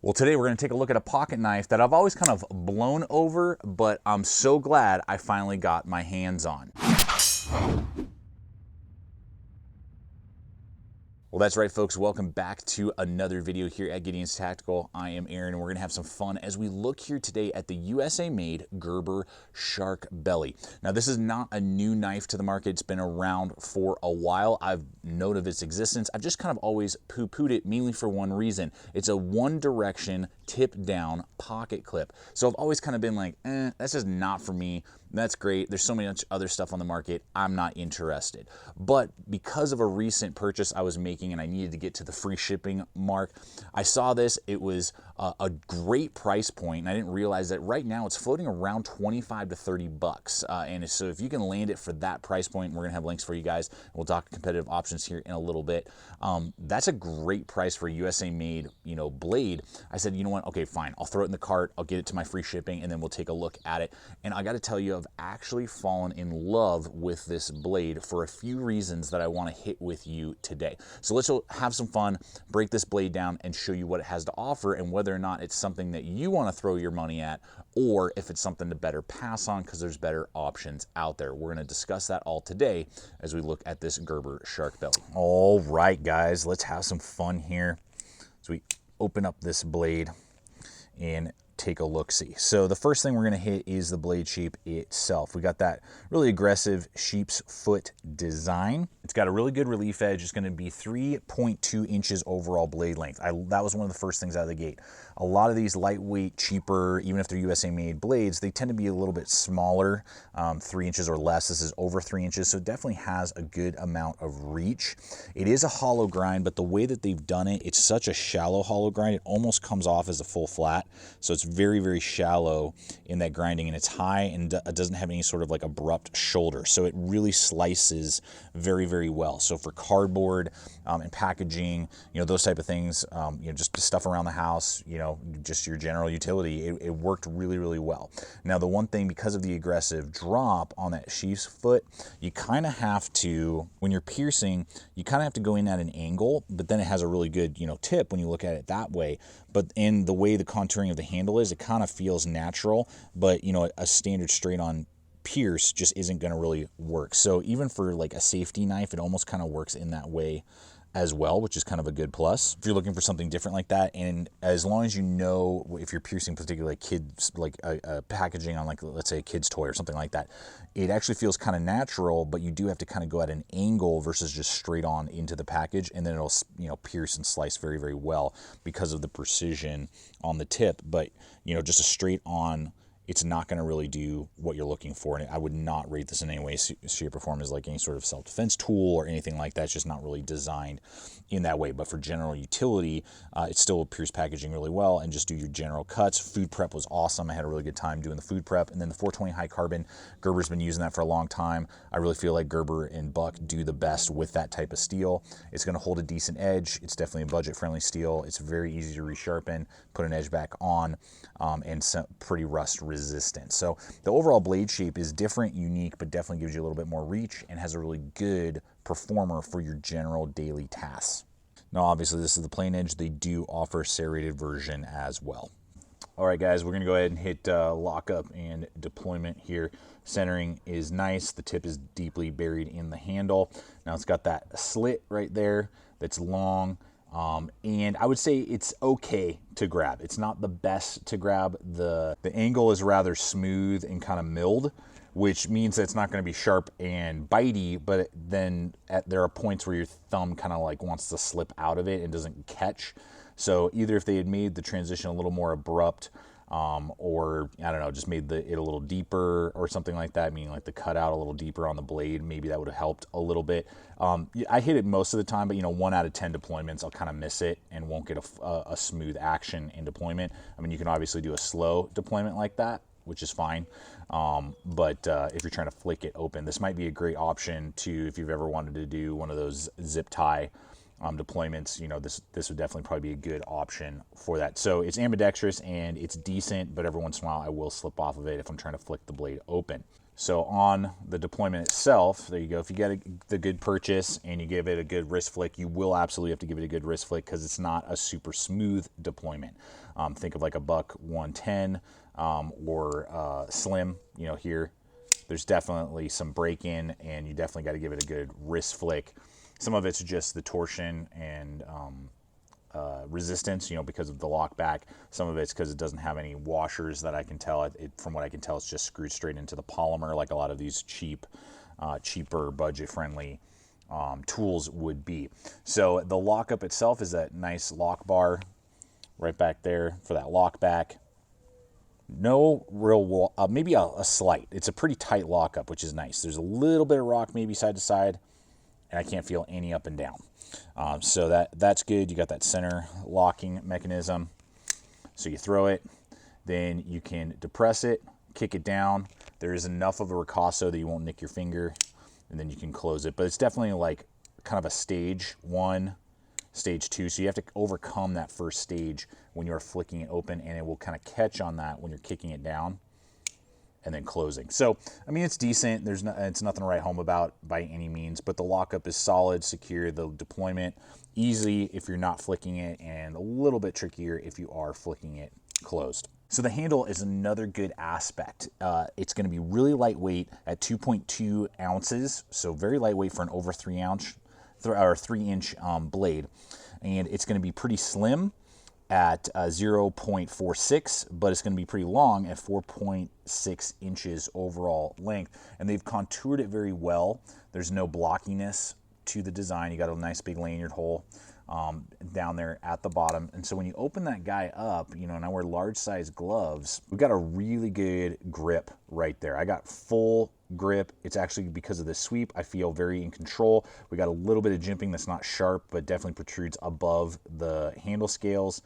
Well, today we're going to take a look at a pocket knife that I've always kind of blown over, but I'm so glad I finally got my hands on. Well, that's right, folks. Welcome back to another video here at Gideon's Tactical. I am Aaron, and we're going to have some fun as we look here today at the USA-made Gerber Sharkbelly. Now, this is not a new knife to the market. It's been around for a while. I've known of its existence. I've just kind of always poo-pooed it, mainly for one reason. It's a one-direction, tip-down pocket clip. So I've always kind of been like, that's just not for me. That's great. There's so much other stuff on the market. I'm not interested. But because of a recent purchase I was making and I needed to get to the free shipping mark, I saw this. It was a great price point, and I didn't realize that right now it's floating around 25 to 30 bucks. And so if you can land it for that price point, we're going to have links for you guys. We'll talk competitive options here in a little bit. That's a great price for a USA-made, blade. I said, you know what? Okay, fine. I'll throw it in the cart. I'll get it to my free shipping, and then we'll take a look at it. And I got to tell you, I've actually fallen in love with this blade for a few reasons that I want to hit with you today. So let's have some fun, break this blade down, and show you what it has to offer and whether or not it's something that you want to throw your money at, or if it's something to better pass on because there's better options out there. We're going to discuss that all today as we look at this Gerber Sharkbelly. All right, guys, let's have some fun here. So we open up this blade and take a look-see. So the first thing we're going to hit is the blade shape itself. We got that really aggressive sheep's foot design. It's got a really good relief edge. It's going to be 3.2 inches overall blade length. That was one of the first things out of the gate. A lot of these lightweight, cheaper, even if they're USA-made blades, they tend to be a little bit smaller, 3 inches or less. This is over 3 inches, so it definitely has a good amount of reach. It is a hollow grind, but the way that they've done it, it's such a shallow hollow grind, it almost comes off as a full flat. So it's very, very shallow in that grinding, and it's high and it doesn't have any sort of like abrupt shoulder. So it really slices very, very well. So for cardboard and packaging, those type of things, just stuff around the house, just your general utility, it worked really, really well. Now, the one thing, because of the aggressive drop on that sheep's foot, you kind of have to, when you're piercing, you kind of have to go in at an angle, but then it has a really good, tip when you look at it that way. But in the way the contouring of the handle is, it kind of feels natural, but a standard straight on pierce just isn't going to really work. So even for like a safety knife, it almost kind of works in that way as well, which is kind of a good plus if you're looking for something different like that. And as long as if you're piercing particularly kids, like a packaging on, like, let's say a kid's toy or something like that, it actually feels kind of natural, but you do have to kind of go at an angle versus just straight on into the package, and then it'll pierce and slice very, very well because of the precision on the tip. But just a straight on, it's not going to really do what you're looking for. And I would not rate this in any way, shape, or form as like any sort of self-defense tool or anything like that. It's just not really designed in that way. But for general utility, it still will pierce packaging really well and just do your general cuts. Food prep was awesome. I had a really good time doing the food prep. And then the 420 high carbon, Gerber's been using that for a long time. I really feel like Gerber and Buck do the best with that type of steel. It's going to hold a decent edge. It's definitely a budget-friendly steel. It's very easy to resharpen, put an edge back on, and pretty rust resistant. So the overall blade shape is different, unique, but definitely gives you a little bit more reach and has a really good performer for your general daily tasks. Now, obviously, this is the plain edge. They do offer a serrated version as well. All right, guys, we're going to go ahead and hit lockup and deployment here. Centering is nice. The tip is deeply buried in the handle. Now, it's got that slit right there that's long. And I would say it's okay to grab. It's not the best to grab. The angle is rather smooth and kind of milled, which means that it's not going to be sharp and bitey, but then there are points where your thumb kind of like wants to slip out of it and doesn't catch. So either if they had made the transition a little more abrupt, or I don't know, just made it a little deeper or something like that, meaning like the cutout a little deeper on the blade, maybe that would have helped a little bit. I hit it most of the time, but 1 out of 10 deployments, I'll kind of miss it and won't get a smooth action in deployment. I mean, you can obviously do a slow deployment like that, which is fine. But if you're trying to flick it open, this might be a great option to, if you've ever wanted to do one of those zip tie deployments, this would definitely probably be a good option for that. So it's ambidextrous and it's decent, but every once in a while I will slip off of it if I'm trying to flick the blade open. So on the deployment itself, there you go. If you get the good purchase and you give it a good wrist flick, you will absolutely have to give it a good wrist flick because it's not a super smooth deployment. Think of like a Buck 110 or Slim, you know, here. There's definitely some break-in, and you definitely got to give it a good wrist flick. Some of it's just the torsion and resistance, you know, because of the lock back. Some of it's because it doesn't have any washers that I can tell. From what I can tell, it's just screwed straight into the polymer, like a lot of these cheaper, budget-friendly tools would be. So the lockup itself is that nice lock bar right back there for that lock back. No real, maybe a slight. It's a pretty tight lockup, which is nice. There's a little bit of rock maybe side to side, and I can't feel any up and down. So that's good. You got that center locking mechanism. So you throw it, then you can depress it, kick it down. There is enough of a ricasso that you won't nick your finger, and then you can close it. But it's definitely like kind of a stage 1, stage 2. So you have to overcome that first stage when you're flicking it open, and it will kind of catch on that when you're kicking it down and then closing. So, I mean, it's decent. It's nothing to write home about by any means, but the lockup is solid, secure. The deployment, easy if you're not flicking it, and a little bit trickier if you are flicking it closed. So the handle is another good aspect. It's going to be really lightweight at 2.2 ounces, so very lightweight for an over 3-inch blade, and it's going to be pretty slim at 0.46, but it's going to be pretty long at 4.6 inches overall length. And they've contoured it very well. There's no blockiness to the design. You got a nice big lanyard hole down there at the bottom. And so when you open that guy up, you know, and I wear large size gloves, we've got a really good grip right there. I got full grip. It's actually because of the sweep, I feel very in control. We got a little bit of jimping that's not sharp, but definitely protrudes above the handle scales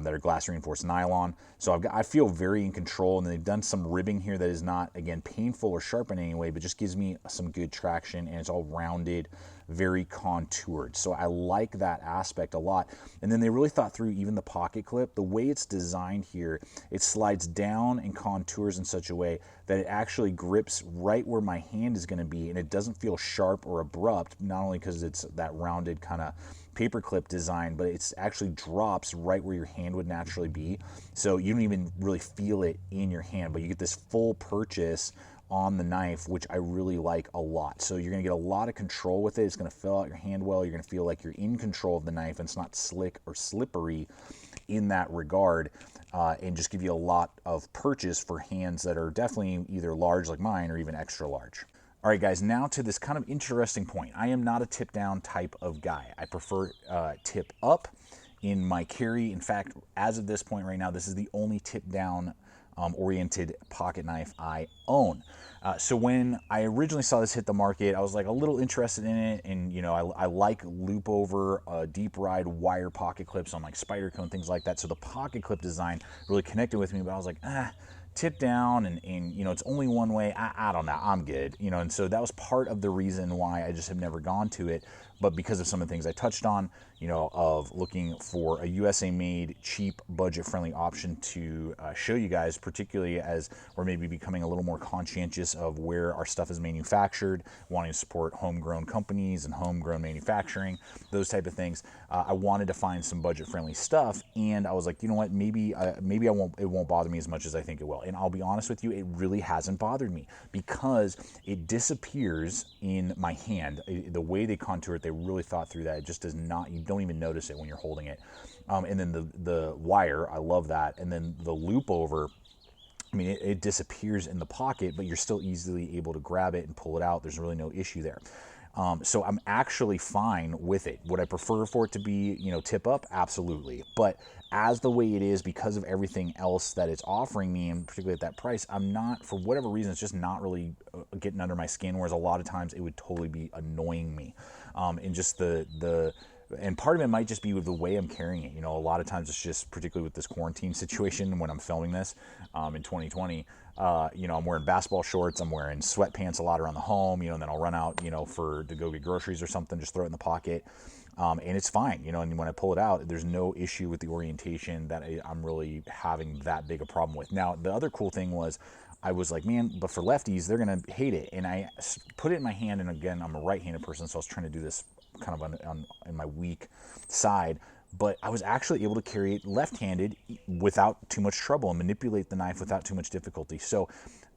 that are glass reinforced nylon. So I feel very in control, and they've done some ribbing here that is not, again, painful or sharp in any way, but just gives me some good traction, and it's all rounded, very contoured. So I like that aspect a lot. And then they really thought through even the pocket clip. The way it's designed here, it slides down and contours in such a way that it actually grips right where my hand is going to be, and it doesn't feel sharp or abrupt, not only because it's that rounded kind of paperclip design, but it's actually drops right where your hand would naturally be. So you don't even really feel it in your hand, but you get this full purchase on the knife, which I really like a lot. So you're going to get a lot of control with it. It's going to fill out your hand well. You're going to feel like you're in control of the knife, and it's not slick or slippery in that regard, and just give you a lot of purchase for hands that are definitely either large like mine or even extra large. All right, guys, now to this kind of interesting point. I am not a tip down type of guy. I prefer tip up in my carry. In fact, as of this point right now, this is the only tip down oriented pocket knife I own. So when I originally saw this hit the market, I was like a little interested in it, and you know, I like loop over deep ride wire pocket clips on like spider cone, things like that. So the pocket clip design really connected with me, but I was like, tip down and you know, it's only one way. I don't know, I'm good, you know. And so that was part of the reason why I just have never gone to it. But because of some of the things I touched on, you know, of looking for a USA made, cheap, budget friendly option to show you guys, particularly as we're maybe becoming a little more conscientious of where our stuff is manufactured, wanting to support homegrown companies and homegrown manufacturing, those type of things. I wanted to find some budget friendly stuff, and I was like, you know what, maybe it won't bother me as much as I think it will. And I'll be honest with you, it really hasn't bothered me because it disappears in my hand. The way they contour it, they really thought through that. It just does not, you don't even notice it when you're holding it. And then the wire, I love that. And then the loop over, I mean, it disappears in the pocket, but you're still easily able to grab it and pull it out. There's really no issue there. So I'm actually fine with it. Would I prefer for it to be, you know, tip up? Absolutely. But as the way it is, because of everything else that it's offering me, and particularly at that price, I'm not, for whatever reason, it's just not really getting under my skin, whereas a lot of times it would totally be annoying me. And just the And part of it might just be with the way I'm carrying it. You know, a lot of times it's just, particularly with this quarantine situation when I'm filming this in 2020, you know, I'm wearing basketball shorts, I'm wearing sweatpants a lot around the home, you know, and then I'll run out, you know, to go get groceries or something, just throw it in the pocket. And it's fine, you know, and when I pull it out, there's no issue with the orientation that I'm really having that big a problem with. Now, the other cool thing was, I was like, man, but for lefties, they're going to hate it. And I put it in my hand, and again, I'm a right-handed person, so I was trying to do this kind of on my weak side, but I was actually able to carry it left-handed without too much trouble and manipulate the knife without too much difficulty. So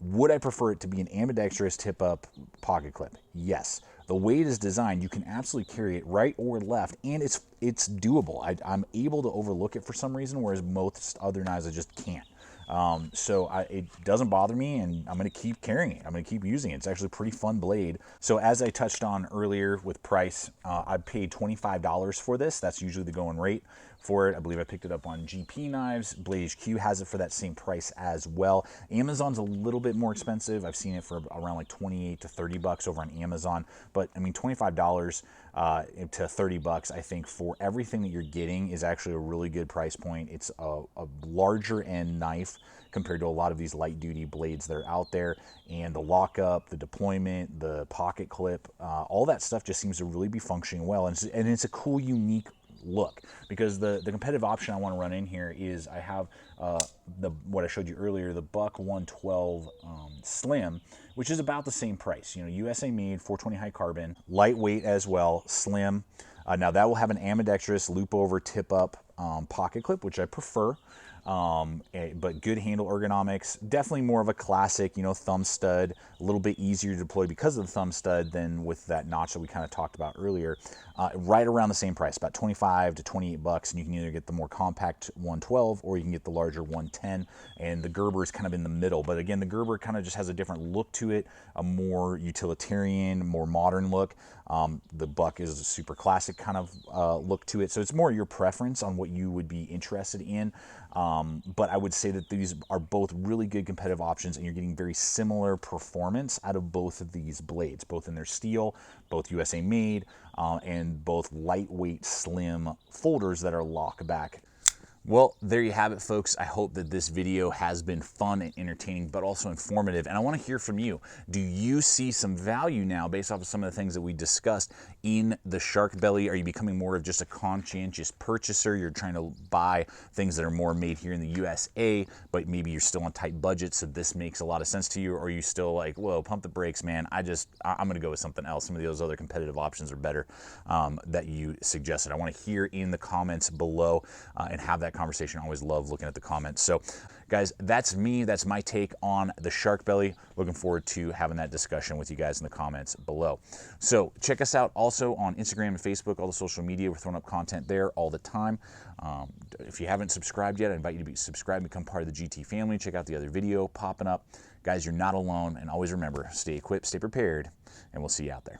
would I prefer it to be an ambidextrous tip-up pocket clip? Yes. The way it is designed, you can absolutely carry it right or left, and it's doable. I'm able to overlook it for some reason, whereas most other knives I just can't. So it doesn't bother me, and I'm going to keep carrying it. I'm going to keep using it. It's actually a pretty fun blade. So as I touched on earlier with price, I paid $25 for this. That's usually the going rate for it. I believe I picked it up on GP Knives. Blade HQ has it for that same price as well. Amazon's a little bit more expensive. I've seen it for around like 28 to 30 bucks over on Amazon. But I mean, $25 to 30 bucks, I think, for everything that you're getting is actually a really good price point. It's a larger end knife compared to a lot of these light duty blades that are out there, and the lockup, the deployment, the pocket clip, all that stuff just seems to really be functioning well, and it's a cool, unique look. Because the competitive option I want to run in here is I have what I showed you earlier, the Buck 112 Slim, which is about the same price. You know, USA made, 420 high carbon, lightweight as well, slim. Now that will have an ambidextrous loop over tip up pocket clip, which I prefer. But good handle ergonomics, definitely more of a classic, you know, thumb stud, a little bit easier to deploy because of the thumb stud than with that notch that we kind of talked about earlier. Right around the same price, about 25 to 28 bucks, and you can either get the more compact 112 or you can get the larger 110, and the Gerber is kind of in the middle. But again, the Gerber kind of just has a different look to it, a more utilitarian, more modern look. The Buck is a super classic kind of look to it, so it's more your preference on what you would be interested in. But I would say that these are both really good competitive options, and you're getting very similar performance out of both of these blades, both in their steel, both USA made, and both lightweight, slim folders that are lock back. Well, there you have it, folks. I hope that this video has been fun and entertaining, but also informative. And I want to hear from you. Do you see some value now based off of some of the things that we discussed in the Sharkbelly? Are you becoming more of just a conscientious purchaser? You're trying to buy things that are more made here in the USA, but maybe you're still on tight budget, so this makes a lot of sense to you? Or are you still like, whoa, pump the brakes, man. I'm going to go with something else. Some of those other competitive options are better that you suggested. I want to hear in the comments below and have that conversation. I always love looking at the comments. So guys, that's me. That's my take on the Sharkbelly. Looking forward to having that discussion with you guys in the comments below. So check us out also on Instagram and Facebook, all the social media. We're throwing up content there all the time. If you haven't subscribed yet, I invite you to be subscribed, become part of the GT family. Check out the other video popping up. Guys, you're not alone. And always remember, stay equipped, stay prepared, and we'll see you out there.